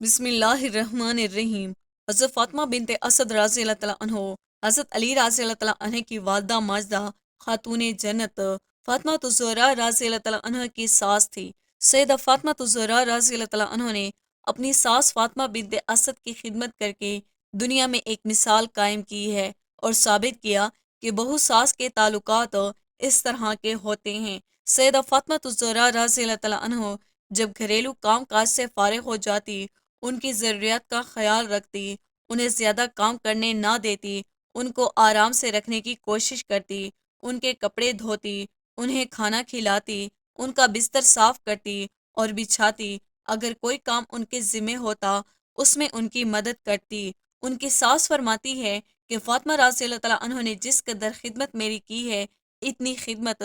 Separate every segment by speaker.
Speaker 1: بسم اللہ الرحمن الرحیم۔ حضرت فاطمہ بنت اسد رضی اللہ تعالیٰ عنہ حضرت علی رضی اللہ تعالیٰ عنہ کی والدہ ماجدہ خاتون جنت فاطمہ الزہرا رضی اللہ تعالیٰ عنہ کی ساس تھی۔ سیدہ فاطمہ الزہرا رضی اللہ تعالیٰ عنہ نے اپنی ساس فاطمہ بنت اسد کی خدمت کر کے دنیا میں ایک مثال قائم کی ہے اور ثابت کیا کہ بہو ساس کے تعلقات اس طرح کے ہوتے ہیں۔ سیدہ فاطمہ الزہرا رضی اللہ تعالیٰ عنہ جب گھریلو کام کاج سے فارغ ہو جاتی، ان کی ضروریات کا خیال رکھتی، انہیں زیادہ کام کرنے نہ دیتی، ان کو آرام سے رکھنے کی کوشش کرتی، ان کے کپڑے دھوتی، انہیں کھانا کھلاتی، ان کا بستر صاف کرتی اور بچھاتی، اگر کوئی کام ان کے ذمہ ہوتا اس میں ان کی مدد کرتی۔ ان کی ساس فرماتی ہے کہ فاطمہ رضی اللہ تعالیٰ عنہ نے جس قدر خدمت میری کی ہے، اتنی خدمت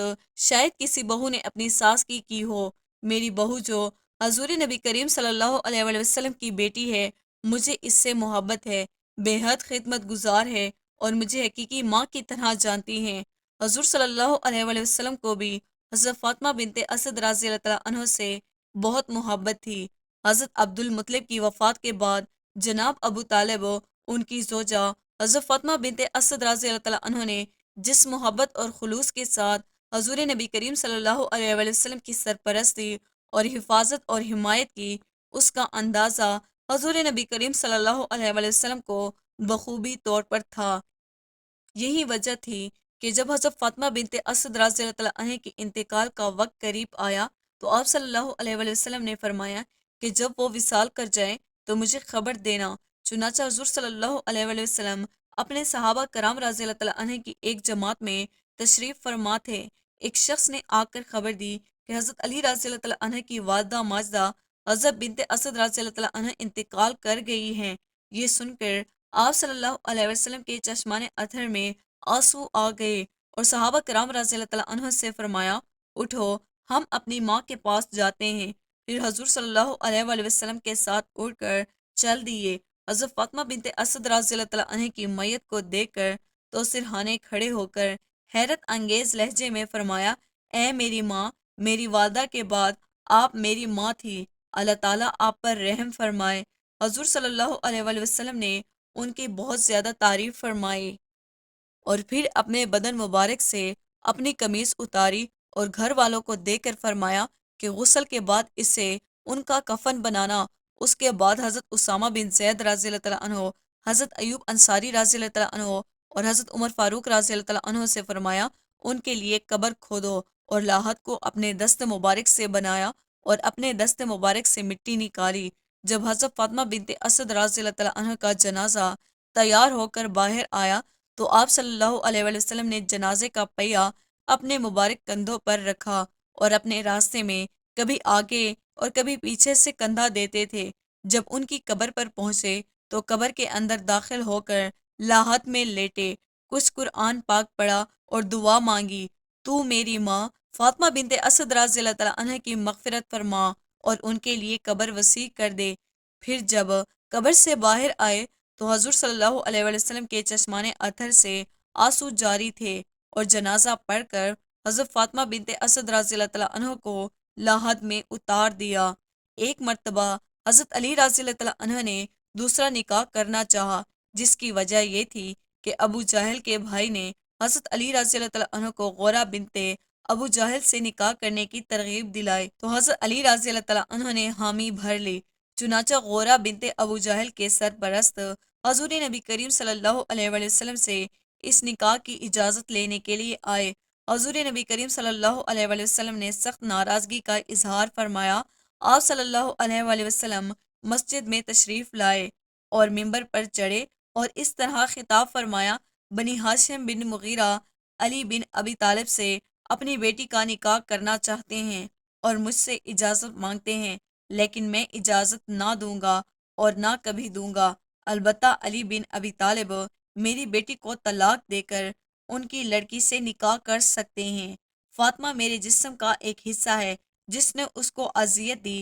Speaker 1: شاید کسی بہو نے اپنی ساس کی ہو۔ میری بہو جو حضور نبی کریم صلی اللہ علیہ وآلہ وسلم کی بیٹی ہے، مجھے اس سے محبت ہے، بے حد خدمت گزار ہے اور مجھے حقیقی ماں کی طرح جانتی ہیں۔ حضور صلی اللہ علیہ وآلہ وسلم کو بھی حضرت فاطمہ بنت اسد رضی اللہ تعالیٰ عنہ سے بہت محبت تھی۔ حضرت عبد المطلب کی وفات کے بعد جناب ابو طالب ان کی زوجہ حضرت فاطمہ بنت اسد رضی اللہ تعالیٰ عنہ نے جس محبت اور خلوص کے ساتھ حضور نبی کریم صلی اللہ علیہ وآلہ وسلم کی سرپرستی اور حفاظت اور حمایت کی، اس کا اندازہ حضور نبی کریم صلی اللہ علیہ وآلہ وسلم کو بخوبی طور پر تھا۔ یہی وجہ تھی کہ جب حضرت فاطمہ بنت اسد رضی اللہ تعالیٰ عنہ کے انتقال کا وقت قریب آیا تو آپ صلی اللہ علیہ وآلہ وسلم نے فرمایا کہ جب وہ وصال کر جائیں تو مجھے خبر دینا۔ چنانچہ حضور صلی اللہ علیہ وآلہ وسلم اپنے صحابہ کرام رضی اللہ تعالیٰ عنہ کی ایک جماعت میں تشریف فرما تھے۔ ایک شخص نے آ کر خبر دی کہ حضرت علی رضی اللہ تعالیٰ عنہ کی والدہ ماجدہ حضرت بنت اسد رضی اللہ تعالیٰ عنہ انتقال کر گئی ہیں۔ یہ سن کر آپ صلی اللہ علیہ وسلم کے چشمان اتھر میں آنسو آ گئے اور صحابہ کرام رضی اللہ تعالیٰ عنہ سے فرمایا، اٹھو، ہم اپنی ماں کے پاس جاتے ہیں۔ پھر حضور صلی اللہ علیہ وآلہ وسلم کے ساتھ اٹھ کر چل دیے۔ حضرت فاطمہ بنت اسد رضی اللہ تعالیٰ عنہ کی میت کو دیکھ کر تو سرہانے کھڑے ہو کر حیرت انگیز لہجے میں فرمایا، اے میری ماں، میری والدہ کے بعد آپ میری ماں تھی، اللہ تعالیٰ آپ پر رحم فرمائے۔ حضور صلی اللہ علیہ وآلہ وسلم نے ان کی بہت زیادہ تعریف فرمائی اور پھر اپنے بدن مبارک سے اپنی قمیص اتاری اور گھر والوں کو دے کر فرمایا کہ غسل کے بعد اسے ان کا کفن بنانا۔ اس کے بعد حضرت اسامہ بن زید رضی اللہ تعالیٰ عنہ، حضرت ایوب انصاری رضی اللہ تعالیٰ عنہ اور حضرت عمر فاروق رضی اللہ تعالیٰ عنہ سے فرمایا ان کے لیے قبر کھودو اور لاحد کو اپنے دست مبارک سے بنایا اور اپنے دست مبارک سے مٹی نکالی۔ جب حضرت فاطمہ بنت اسد رضی اللہ تعالیٰ عنہ کا جنازہ تیار ہو کر باہر آیا تو آپ صلی اللہ علیہ وآلہ وسلم نے جنازے کا پہیہ اپنے مبارک کندھوں پر رکھا اور اپنے راستے میں کبھی آگے اور کبھی پیچھے سے کندھا دیتے تھے۔ جب ان کی قبر پر پہنچے تو قبر کے اندر داخل ہو کر لاحد میں لیٹے، کچھ قرآن پاک پڑھا اور دعا مانگی، تو میری ماں فاطمہ بنت اسد رضی اللہ تعالیٰ عنہ کی مغفرت فرما اور ان کے لیے قبر وسیع کر دے۔ پھر جب قبر سے باہر آئے تو حضور صلی اللہ علیہ وآلہ وسلم کے چشمان اتھر سے آنسو جاری تھے اور جنازہ پڑھ کر حضرت فاطمہ بنت اسد رضی اللہ تعالیٰ عنہ کو لاحد میں اتار دیا۔ ایک مرتبہ حضرت علی رضی اللہ تعالیٰ عنہ نے دوسرا نکاح کرنا چاہا، جس کی وجہ یہ تھی کہ ابو جہل کے بھائی نے حضرت علی رضی اللہ تعالیٰ عنہ کو غورہ بنت ابو جہل سے نکاح کرنے کی ترغیب دلائی تو حضرت علی رضی اللہ تعالیٰ عنہ نے حامی بھر لی۔ چنانچہ غورہ بنت ابو جہل کے سرپرست حضور نبی کریم صلی اللہ علیہ وآلہ وسلم سے اس نکاح کی اجازت لینے کے لیے آئے۔ حضور نبی کریم صلی اللہ علیہ وآلہ وسلم نے سخت ناراضگی کا اظہار فرمایا۔ آپ صلی اللہ علیہ وآلہ وسلم مسجد میں تشریف لائے اور ممبر پر چڑھے اور اس طرح خطاب فرمایا، بنی ہاشم بن مغیرہ علی بن ابی طالب سے اپنی بیٹی کا نکاح کرنا چاہتے ہیں اور مجھ سے اجازت مانگتے ہیں، لیکن میں اجازت نہ دوں گا اور نہ کبھی دوں گا۔ البتہ علی بن ابی طالب میری بیٹی کو طلاق دے کر ان کی لڑکی سے نکاح کر سکتے ہیں۔ فاطمہ میرے جسم کا ایک حصہ ہے، جس نے اس کو اذیت دی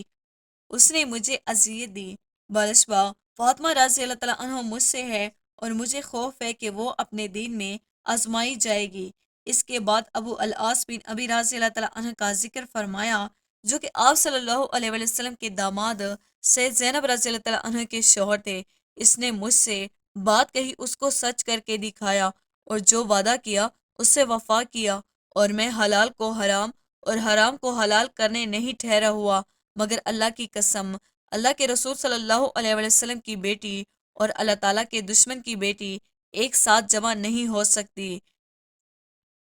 Speaker 1: اس نے مجھے اذیت دی۔ بلشبہ فاطمہ رضی اللہ تعالیٰ عنہ مجھ سے ہے اور مجھے خوف ہے کہ وہ اپنے دین میں آزمائی جائے گی۔ اس کے بعد ابو العاص بن ابی رضی اللہ تعالیٰ عنہ کا ذکر فرمایا، جو کہ آپ صلی اللہ علیہ وآلہ وسلم کے داماد سید زینب رضی اللہ تعالیٰ عنہ کے شوہر تھے۔ اس نے مجھ سے بات کہی، اس کو سچ کر کے دکھایا، اور جو وعدہ کیا اس سے وفا کیا، اور میں حلال کو حرام اور حرام کو حلال کرنے نہیں ٹھہرا ہوا مگر اللہ کی قسم، اللہ کے رسول صلی اللہ علیہ وسلم کی بیٹی اور اللہ تعالیٰ کے دشمن کی بیٹی ایک ساتھ جمع نہیں ہو سکتی۔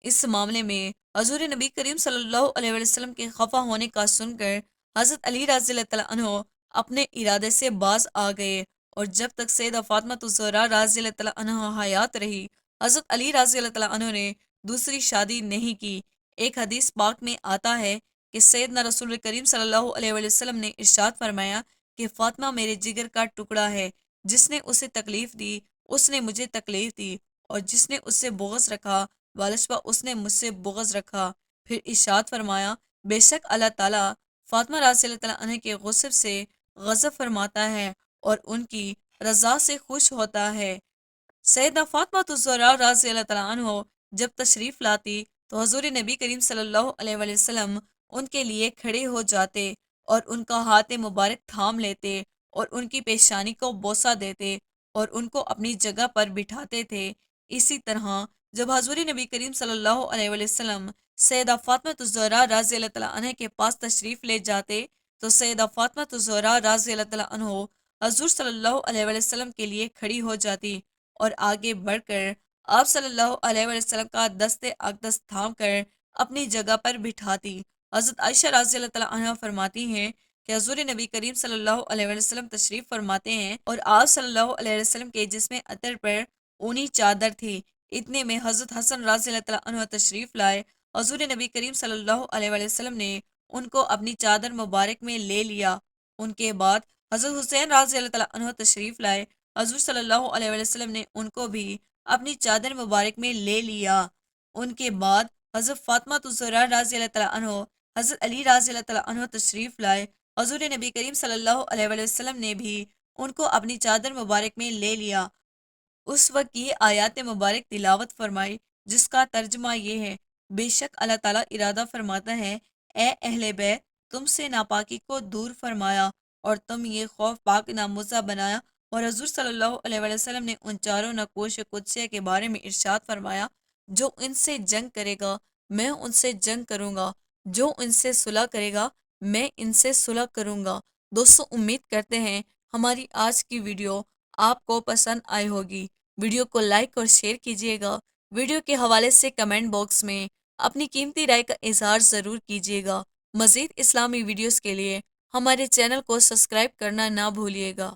Speaker 1: اس معاملے میں حضور نبی کریم صلی اللہ علیہ وسلم کے خفا ہونے کا سن کر حضرت علی رضی اللہ تعالیٰ عنہ اپنے ارادے سے باز آ گئے، اور جب تک سیدہ فاطمہ الزہرا رضی اللہ تعالیٰ عنہ حیات رہی، حضرت علی رضی اللہ تعالیٰ عنہ نے دوسری شادی نہیں کی۔ ایک حدیث پاک میں آتا ہے کہ سیدنا رسول کریم صلی اللہ علیہ وسلم نے ارشاد فرمایا کہ فاطمہ میرے جگر کا ٹکڑا ہے، جس نے اسے تکلیف دی اس نے مجھے تکلیف دی، اور جس نے اس سے بغض رکھا والشبہ اس نے مجھ سے بغض رکھا۔ پھر ارشاد فرمایا بے شک اللہ تعالیٰ فاطمہ رضی اللہ تعالیٰ عنہ کے غصب سے غضب فرماتا ہے اور ان کی رضا سے خوش ہوتا ہے۔ سیدہ فاطمہ الزہرا رضی اللہ تعالیٰ عنہ جب تشریف لاتی تو حضور نبی کریم صلی اللہ علیہ وسلم ان کے لیے کھڑے ہو جاتے اور ان کا ہاتھ مبارک تھام لیتے اور ان کی پیشانی کو بوسہ دیتے اور ان کو اپنی جگہ پر بٹھاتے تھے۔ اسی طرح جب حضور نبی کریم صلی اللہ علیہ وسلم سیدہ فاطمہ الزہرا رضی اللہ تعالیٰ عنہ کے پاس تشریف لے جاتے تو سیدہ فاطمہ الزہرا رضی اللہ تعالیٰ عنہ حضور صلی اللہ علیہ وسلم کے لیے کھڑی ہو جاتی اور آگے بڑھ کر آپ صلی اللہ علیہ وسلم کا دست اقدس تھام کر اپنی جگہ پر بٹھاتی۔ حضرت عائشہ رضی اللہ تعالیٰ عنہ فرماتی ہیں کہ حضور نبی کریم صلی اللہ علیہ وسلم تشریف فرماتے ہیں اور آپ صلی اللہ علیہ وسلم کے جسم عطر پر اونی چادر تھی۔ اتنے میں حضرت حسن رضی اللہ تعالیٰ عنہ تشریف لائے۔ حضور نبی کریم صلی اللہ علیہ وسلم نے ان کو اپنی چادر مبارک میں لے لیا۔ ان کے بعد حضرت حسین رضی اللہ تعالیٰ عنہ تشریف لائے۔ حضور صلی اللہ علیہ وسلم نے ان کو بھی اپنی چادر مبارک میں لے لیا۔ ان کے بعد حضرت فاطمہ الزہرا رضی اللہ تعالیٰ عنہ، حضرت علی رضی اللہ تعالیٰ عنہ تشریف لائے۔ حضور نبی کریم صلی اللہ علیہ وسلم نے بھی ان کو اپنی چادر مبارک میں لے لیا۔ اس وقت یہ آیات مبارک تلاوت فرمائی جس کا ترجمہ یہ ہے، بے شک اللہ تعالیٰ ارادہ فرماتا ہے اے اہل بیت تم سے ناپاکی کو دور فرمایا اور تم یہ خوف پاک ناموزہ بنایا۔ اور حضور صلی اللہ علیہ وسلم نے ان چاروں نقوش قدسیہ کے بارے میں ارشاد فرمایا، جو ان سے جنگ کرے گا میں ان سے جنگ کروں گا، جو ان سے صلح کرے گا میں ان سے صلح کروں گا۔ دوستو امید کرتے ہیں ہماری آج کی ویڈیو آپ کو پسند آئی ہوگی۔ ویڈیو کو لائک اور شیئر کیجیے گا۔ ویڈیو کے حوالے سے کمنٹ باکس میں اپنی قیمتی رائے کا اظہار ضرور کیجیے گا۔ مزید اسلامی ویڈیوز کے لیے ہمارے چینل کو سبسکرائب کرنا نہ بھولیے گا۔